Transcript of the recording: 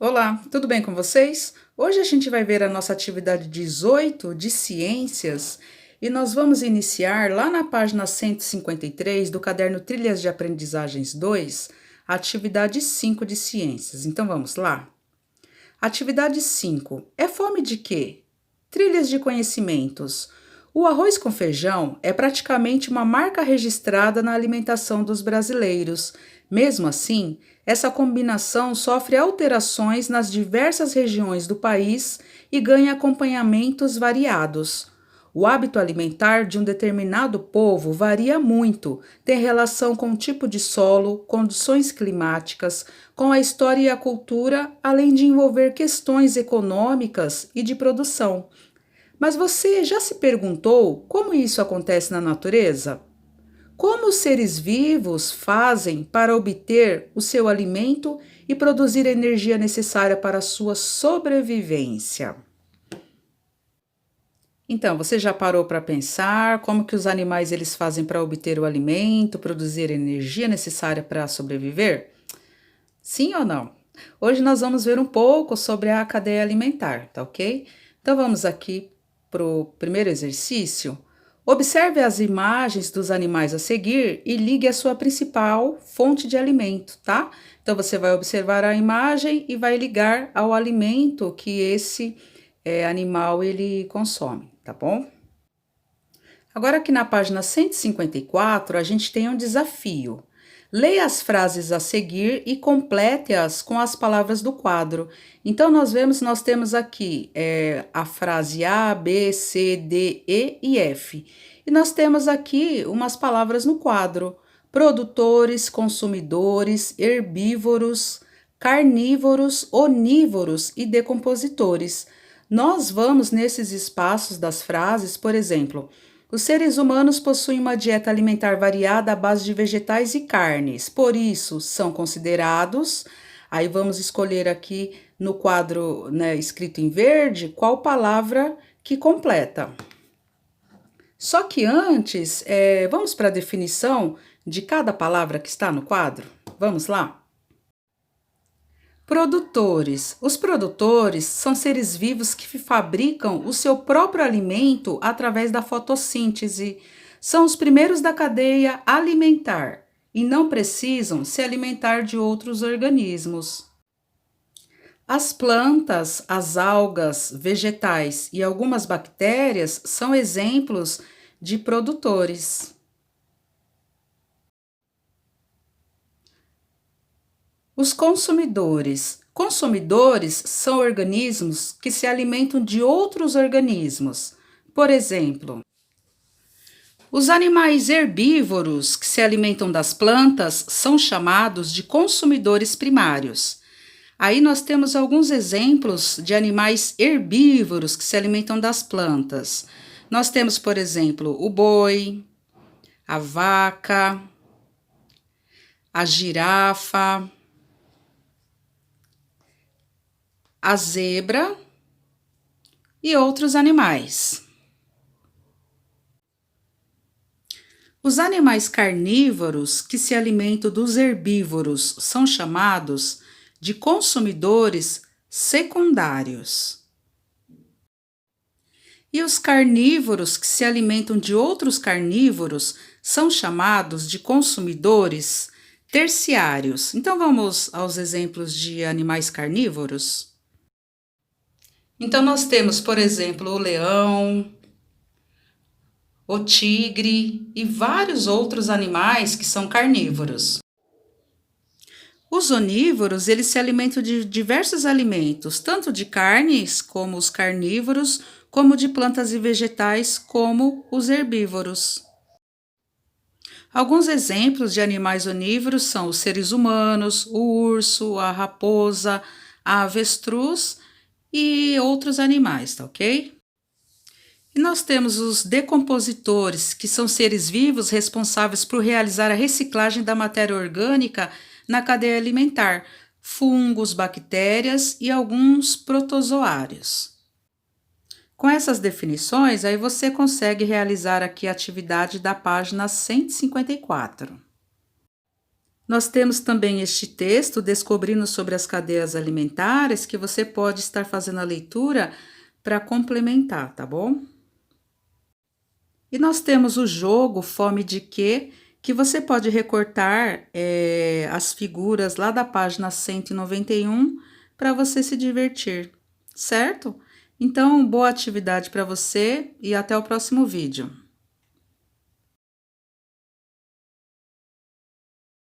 Olá, tudo bem com vocês? Hoje a gente vai ver a nossa atividade 18 de ciências e nós vamos iniciar lá na página 153 do caderno Trilhas de Aprendizagens 2, a atividade 5 de ciências. Então vamos lá? Atividade 5. É fome de quê? Trilhas de conhecimentos. O arroz com feijão é praticamente uma marca registrada na alimentação dos brasileiros. Mesmo assim, essa combinação sofre alterações nas diversas regiões do país e ganha acompanhamentos variados. O hábito alimentar de um determinado povo varia muito, tem relação com o tipo de solo, condições climáticas, com a história e a cultura, além de envolver questões econômicas e de produção. Mas você já se perguntou como isso acontece na natureza? Como os seres vivos fazem para obter o seu alimento e produzir a energia necessária para a sua sobrevivência? Então, você já parou para pensar como que os animais eles fazem para obter o alimento, produzir a energia necessária para sobreviver? Sim ou não? Hoje nós vamos ver um pouco sobre a cadeia alimentar, tá ok? Então vamos aqui para o primeiro exercício. Observe as imagens dos animais a seguir e ligue a sua principal fonte de alimento, tá? Então você vai observar a imagem e vai ligar ao alimento que esse animal ele consome, tá bom? Agora aqui na página 154 a gente tem um desafio. Leia as frases a seguir e complete-as com as palavras do quadro. Então, nós temos aqui a frase A, B, C, D, E e F. E nós temos aqui umas palavras no quadro: produtores, consumidores, herbívoros, carnívoros, onívoros e decompositores. Nós vamos nesses espaços das frases, por exemplo, os seres humanos possuem uma dieta alimentar variada à base de vegetais e carnes, por isso são considerados. Aí vamos escolher aqui no quadro, né, escrito em verde, qual palavra que completa. Só que antes, vamos para a definição de cada palavra que está no quadro? Vamos lá? Produtores. Os produtores são seres vivos que fabricam o seu próprio alimento através da fotossíntese. São os primeiros da cadeia alimentar e não precisam se alimentar de outros organismos. As plantas, as algas, vegetais e algumas bactérias são exemplos de produtores. Os consumidores. Consumidores são organismos que se alimentam de outros organismos. Por exemplo, os animais herbívoros que se alimentam das plantas são chamados de consumidores primários. Aí nós temos alguns exemplos de animais herbívoros que se alimentam das plantas. Nós temos, por exemplo, o boi, a vaca, a girafa, a zebra e outros animais. Os animais carnívoros que se alimentam dos herbívoros são chamados de consumidores secundários. E os carnívoros que se alimentam de outros carnívoros são chamados de consumidores terciários. Então vamos aos exemplos de animais carnívoros? Então, nós temos, por exemplo, o leão, o tigre e vários outros animais que são carnívoros. Os onívoros, eles se alimentam de diversos alimentos, tanto de carnes, como os carnívoros, como de plantas e vegetais, como os herbívoros. Alguns exemplos de animais onívoros são os seres humanos, o urso, a raposa, a avestruz e outros animais, tá ok? E nós temos os decompositores, que são seres vivos responsáveis por realizar a reciclagem da matéria orgânica na cadeia alimentar, fungos, bactérias e alguns protozoários. Com essas definições, aí você consegue realizar aqui a atividade da página 154. Nós temos também este texto, Descobrindo sobre as cadeias alimentares, que você pode estar fazendo a leitura para complementar, tá bom? E nós temos o jogo Fome de Quê? Que você pode recortar as figuras lá da página 191 para você se divertir, certo? Então, boa atividade para você e até o próximo vídeo.